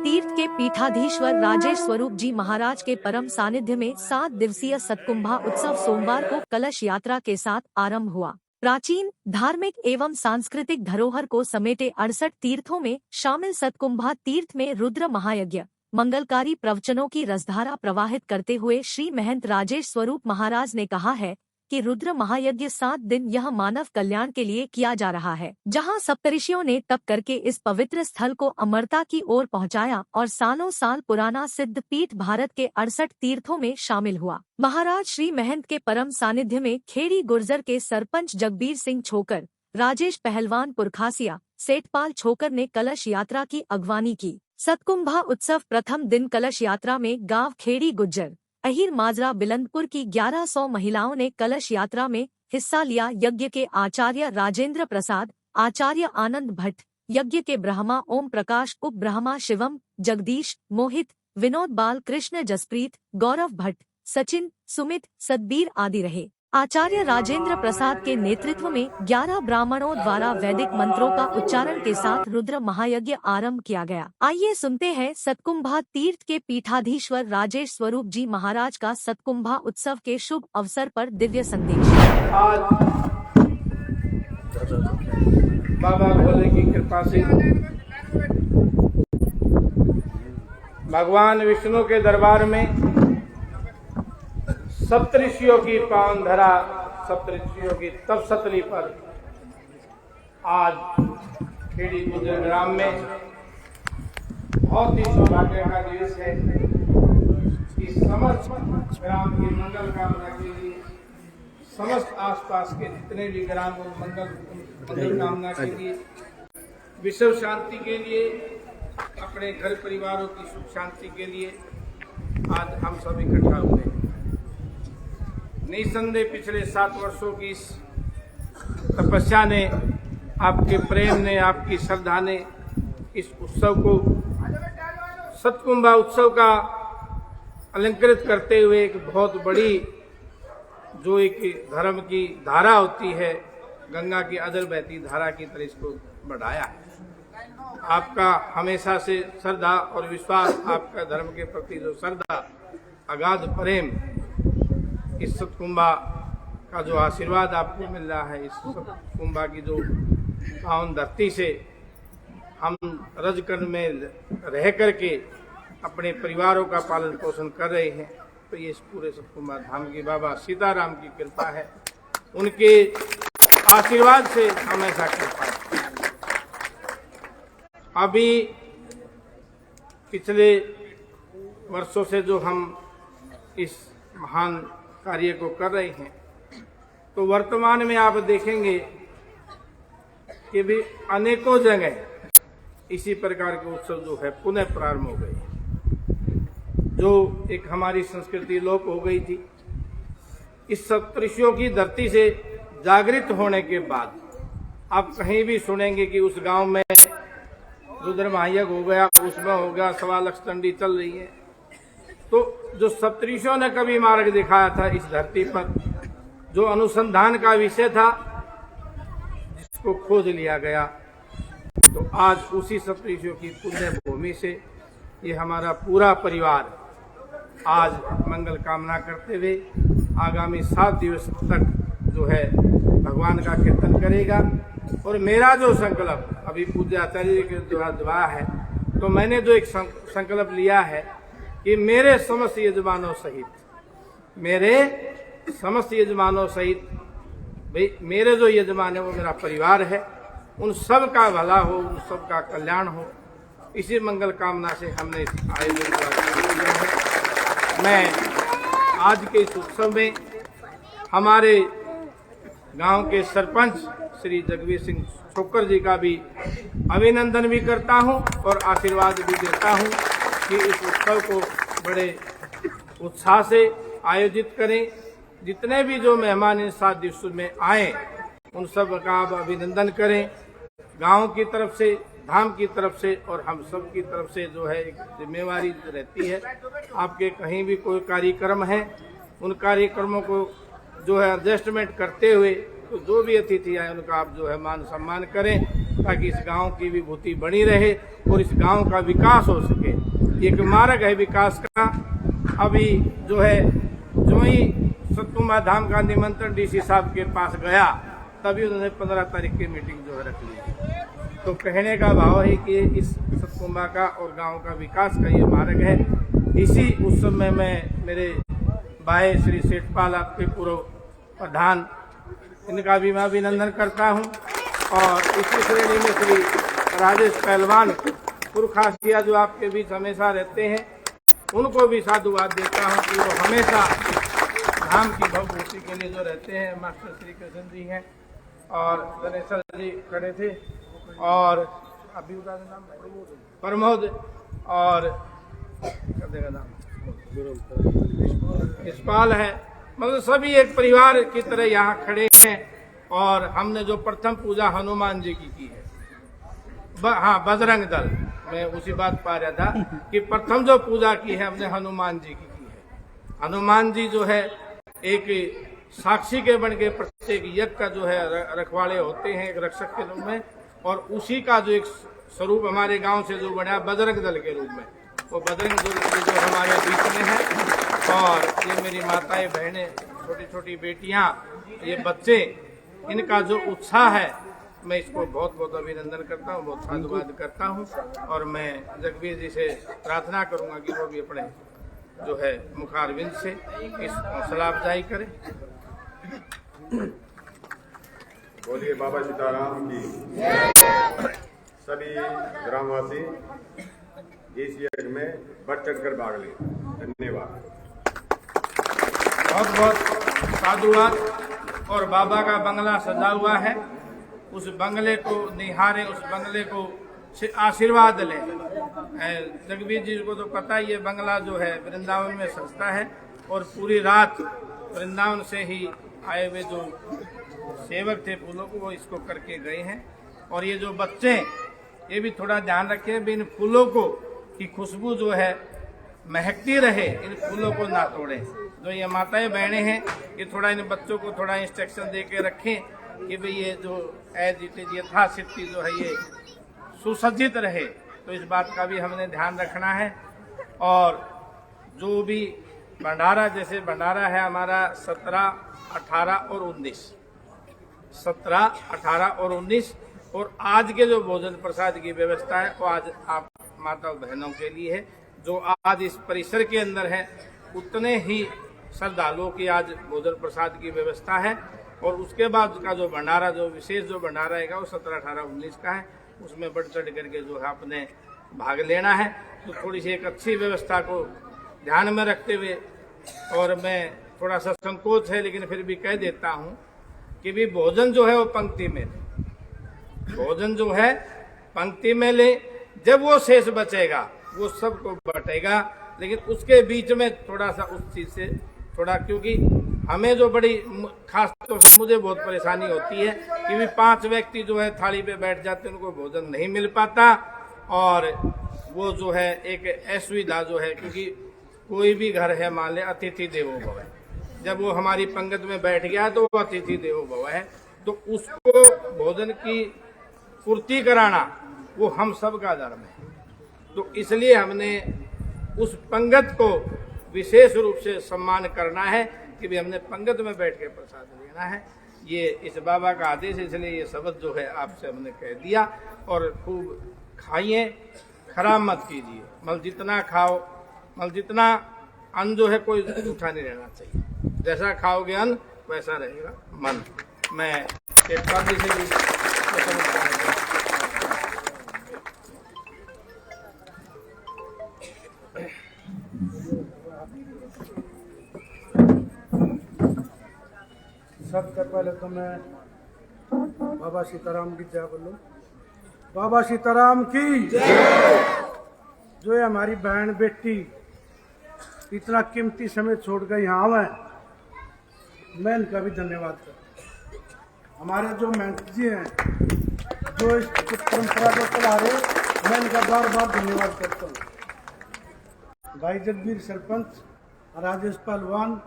तीर्थ के पीठाधीश्वर राजेश स्वरूप जी महाराज के परम सानिध्य में 7 दिवसीय सतकुंभा उत्सव सोमवार को कलश यात्रा के साथ आरंभ हुआ। प्राचीन धार्मिक एवं सांस्कृतिक धरोहर को समेटे 68 तीर्थों में शामिल सतकुंभा तीर्थ में रुद्र महायज्ञ मंगलकारी प्रवचनों की रसधारा प्रवाहित करते हुए श्री महंत राजेश स्वरूप महाराज ने कहा है कि रुद्र महायज्ञ 7 दिन यह मानव कल्याण के लिए किया जा रहा है, जहां सप्तऋषियों ने तप करके इस पवित्र स्थल को अमरता की ओर पहुंचाया और सालों साल पुराना सिद्ध पीठ भारत के 68 तीर्थों में शामिल हुआ। महाराज श्री महंत के परम सानिध्य में खेड़ी गुर्जर के सरपंच जगबीर सिंह छोकर, राजेश पहलवान पुरखासिया, सेठपाल छोकर ने कलश यात्रा की अगवानी की। सतकुंभा उत्सव प्रथम दिन कलश यात्रा में गांव खेड़ी गुज्जर अहीर माजरा बिलंदपुर की 1100 महिलाओं ने कलश यात्रा में हिस्सा लिया। यज्ञ के आचार्य राजेंद्र प्रसाद, आचार्य आनंद भट्ट, यज्ञ के ब्रह्मा ओम प्रकाश, उप ब्रह्मा शिवम, जगदीश, मोहित, विनोद बाल कृष्ण, जसप्रीत, गौरव भट्ट, सचिन, सुमित, सतबीर आदि रहे। आचार्य राजेंद्र प्रसाद के नेतृत्व में 11 ब्राह्मणों द्वारा वैदिक मंत्रों का उच्चारण के साथ रुद्र महायज्ञ आरंभ किया गया। आइए सुनते हैं सतकुंभा तीर्थ के पीठाधीश्वर राजेश स्वरूप जी महाराज का सतकुंभा उत्सव के शुभ अवसर पर दिव्य संदेश। आज बाबा भोले की कृपा से भगवान विष्णु के दरबार में सप्तऋषियों की पावन धरा, सप्तऋषियों की तपसतली पर आज खेड़ी गुजर ग्राम में बहुत ही सौभाग्य का दिवस है। इस समस्त ग्राम की मंगल कामना के लिए, समस्त आसपास के जितने भी ग्राम मंगल कामना के लिए, विश्व शांति के लिए, अपने घर परिवारों की सुख शांति के लिए आज हम सब इकट्ठा हुए हैं। निसंदेह पिछले 7 वर्षों की इस तपस्या ने, आपके प्रेम ने, आपकी श्रद्धा ने इस उत्सव को सतकुंभा उत्सव का अलंकृत करते हुए एक बहुत बड़ी जो एक धर्म की धारा होती है, गंगा की अदर बहती धारा की तरह इसको बढ़ाया है। आपका हमेशा से श्रद्धा और विश्वास, आपका धर्म के प्रति जो श्रद्धा, अगाध प्रेम, इस सतकुंभा का जो आशीर्वाद आपको मिल रहा है, इस सतकुंभा की जो पावन धरती से हम रजकर्ण में रह करके अपने परिवारों का पालन पोषण कर रहे हैं, तो ये इस पूरे सतकुंभा धाम की बाबा सीताराम की कृपा है। उनके आशीर्वाद से हमेशा कृपा है। अभी पिछले वर्षों से जो हम इस महान कार्य को कर रहे हैं, तो वर्तमान में आप देखेंगे कि भी अनेकों जगह इसी प्रकार के उत्सव जो है पुनः प्रारंभ हो गए। जो एक हमारी संस्कृति लोप हो गई थी, इस सप्तऋषियों की धरती से जागृत होने के बाद आप कहीं भी सुनेंगे कि उस गांव में रुद्र महायज्ञ हो गया, उसमें हो गया, 1.25 लाख चंडी चल रही है। तो जो सप्तऋषियों ने कभी मार्ग दिखाया था इस धरती पर, जो अनुसंधान का विषय था, जिसको खोज लिया गया, तो आज उसी सप्तऋषियों की पुण्य भूमि से ये हमारा पूरा परिवार आज मंगल कामना करते हुए आगामी 7 दिवस तक जो है भगवान का कीर्तन करेगा। और मेरा जो संकल्प अभी पूज्य आचार्य के द्वारा दुआ है, तो मैंने जो एक संकल्प लिया है कि मेरे समस्त यजमानों सहित भाई मेरे जो यजमान है वो मेरा परिवार है, उन सब का भला हो, उन सब का कल्याण हो, इसी मंगल कामना से हमने इस आयोजन किया है। मैं आज के इस उत्सव में हमारे गांव के सरपंच श्री जगबीर सिंह छोकर जी का भी अभिनंदन भी करता हूं और आशीर्वाद भी देता हूं कि इस उत्सव को बड़े उत्साह से आयोजित करें। जितने भी जो मेहमान इन 7 दिवसों में आए, उन सब का आप अभिनंदन करें। गांव की तरफ से, धाम की तरफ से और हम सब की तरफ से जो है एक जिम्मेवारी रहती है। आपके कहीं भी कोई कार्यक्रम है, उन कार्यक्रमों को जो है एडजस्टमेंट करते हुए, तो जो भी अतिथि आए उनका आप जो है मान सम्मान करें। ताकि इस गांव की विभूति बनी रहे और इस गांव का विकास हो सके। एक मार्ग है विकास का। अभी जो है जो ही सतकुंभा धाम का निमंत्रण डीसी साहब के पास गया, तभी उन्होंने 15 तारीख की मीटिंग जो है रख ली। तो कहने का भाव है कि इस सतकुंभा का और गांव का विकास का ये मार्ग है। इसी उत्सव में मैं मेरे भाई श्री सेठपाल आपके पूर्व प्रधान, इनका भी मैं अभिनंदन करता हूं। और इसी श्रेणी में श्री राजेश पहलवान पुरखासिया जो आपके बीच हमेशा रहते हैं, उनको भी साधुवाद देता हूं कि वो हमेशा धाम की भवभूति के लिए जो रहते हैं। मास्टर श्री कृष्ण जी हैं और गणेशल जी खड़े थे और अभी उनका नाम प्रमोद और नाम यशपाल है। मतलब सभी एक परिवार की तरह यहाँ खड़े हैं। और हमने जो प्रथम पूजा हनुमान जी की है, हाँ बजरंग दल, मैं उसी बात पा रहा था कि प्रथम जो पूजा की है हमने हनुमान जी की है। हनुमान जी जो है एक साक्षी के बन के प्रत्येक यज्ञ का जो है रखवाले होते हैं, एक रक्षक के रूप में, और उसी का जो एक स्वरूप हमारे गांव से जो बना बजरंग दल के रूप में, वो बजरंग दल जो हमारे बीच में है। और ये मेरी माताएं बहनें, छोटी छोटी बेटियां, ये बच्चे, इनका जो उत्साह है, मैं इसको बहुत बहुत अभिनंदन करता हूँ, बहुत साधुवाद करता हूँ। और मैं जगबीर जी से प्रार्थना करूँगा कि वो भी अपने जो है मुखारविंद से इस हौसला अफजाई करें। बोलिए बाबा सीताराम की। सभी ग्रामवासी इस यज्ञ में बढ़ चढ़कर भाग ले। धन्यवाद, बहुत बहुत साधुवाद। और बाबा का बंगला सजा हुआ है, उस बंगले को निहारे, उस बंगले को आशीर्वाद लें। जगबीर जी को तो पता ही है, बंगला जो है वृंदावन में सजता है और पूरी रात वृंदावन से ही आए हुए जो सेवक थे फूलों को, वो इसको करके गए हैं। और ये जो बच्चे, ये भी थोड़ा ध्यान रखें भी, इन फूलों को की खुशबू जो है महकती रहे, इन फूलों को ना तोड़ें। जो ये माताएं बहनें हैं, ये थोड़ा इन बच्चों को थोड़ा इंस्ट्रक्शन दे के रखें कि भाई ये जो एज इट इज यथाशक्ति जो है ये सुसज्जित रहे। तो इस बात का भी हमने ध्यान रखना है। और जो भी भंडारा, जैसे भंडारा है हमारा 17, 18 और 19, 17, 18 और 19, और आज के जो भोजन प्रसाद की व्यवस्था है वो आज आप माता बहनों के लिए है। जो आज इस परिसर के अंदर है उतने ही श्रद्धालुओं की आज भोजन प्रसाद की व्यवस्था है। और उसके बाद का जो भंडारा, जो विशेष जो भंडारा है वो 17, 18, 19 का है। उसमें बढ़ चढ़ करके जो है आपने भाग लेना है। तो थोड़ी सी एक अच्छी व्यवस्था को ध्यान में रखते हुए, और मैं थोड़ा सा संकोच है लेकिन फिर भी कह देता हूँ कि भी भोजन जो है वो पंक्ति में, भोजन जो है पंक्ति में ले। जब वो शेष बचेगा वो सबको बटेगा, लेकिन उसके बीच में थोड़ा सा उस चीज से थोड़ा, क्योंकि हमें जो बड़ी खास तौर से मुझे बहुत परेशानी होती है कि भी 5 व्यक्ति जो है थाली पे बैठ जाते हैं, उनको भोजन नहीं मिल पाता। और वो जो है एक असुविधा जो है, क्योंकि कोई भी घर है, मान ले अतिथि देवो भव है, जब वो हमारी पंगत में बैठ गया तो वो अतिथि देवो भव है। तो उसको भोजन की पूर्ति कराना वो हम सब का धर्म है। तो इसलिए हमने उस पंगत को विशेष रूप से सम्मान करना है कि भी हमने पंगत में बैठ के प्रसाद लेना है। ये इस बाबा का आदेश है, इसलिए ये शब्द जो है आपसे हमने कह दिया। और खूब खाइए, खराब मत कीजिए। मतलब जितना खाओ, मतलब जितना अन्न जो है कोई जूठा नहीं रहना चाहिए। जैसा खाओगे अन्न वैसा रहेगा मन। मैं एक बात से भी सबसे पहले तो मैं बाबा सीताराम की जय बोलूं। बाबा सीताराम की जय। जो है हमारी बहन बेटी इतना कीमती समय छोड़ कर यहाँ आए, मैं इनका भी धन्यवाद करता। हमारे जो महंत जी हैं, जो इस परंपरा को चला रहे, मैं इनका बार बार धन्यवाद करता हूँ। भाई जगबीर सरपंच, राजेश पहलवान,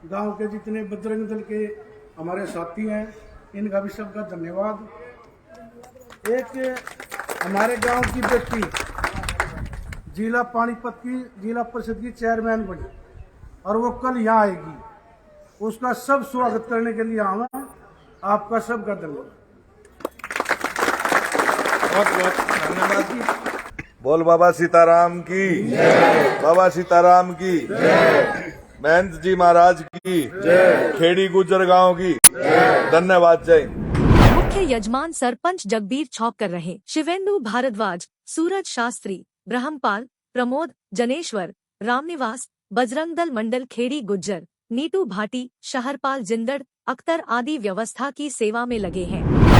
गांव के जितने बजरंग दल के हमारे साथी हैं, इनका भी सबका धन्यवाद। एक हमारे गांव की बेटी जिला पानीपत की जिला परिषद की चेयरमैन बनी और वो कल यहाँ आएगी। उसका सब स्वागत करने के लिए आवा। आपका सबका धन्यवाद। बहुत बहुत धन्यवाद। बोल बाबा सीताराम की बाबा सीताराम की महंत जी महाराज की खेड़ी गुज्जर गांव की धन्यवाद। जय। मुख्य यजमान सरपंच जगबीर छौकर रहे। शिवेंदु भारद्वाज, सूरज शास्त्री, ब्रह्मपाल, प्रमोद, जनेश्वर, रामनिवास, बजरंग दल मंडल खेड़ी गुज्जर, नीटू भाटी, शहरपाल जिंदड़, अख्तर आदि व्यवस्था की सेवा में लगे हैं।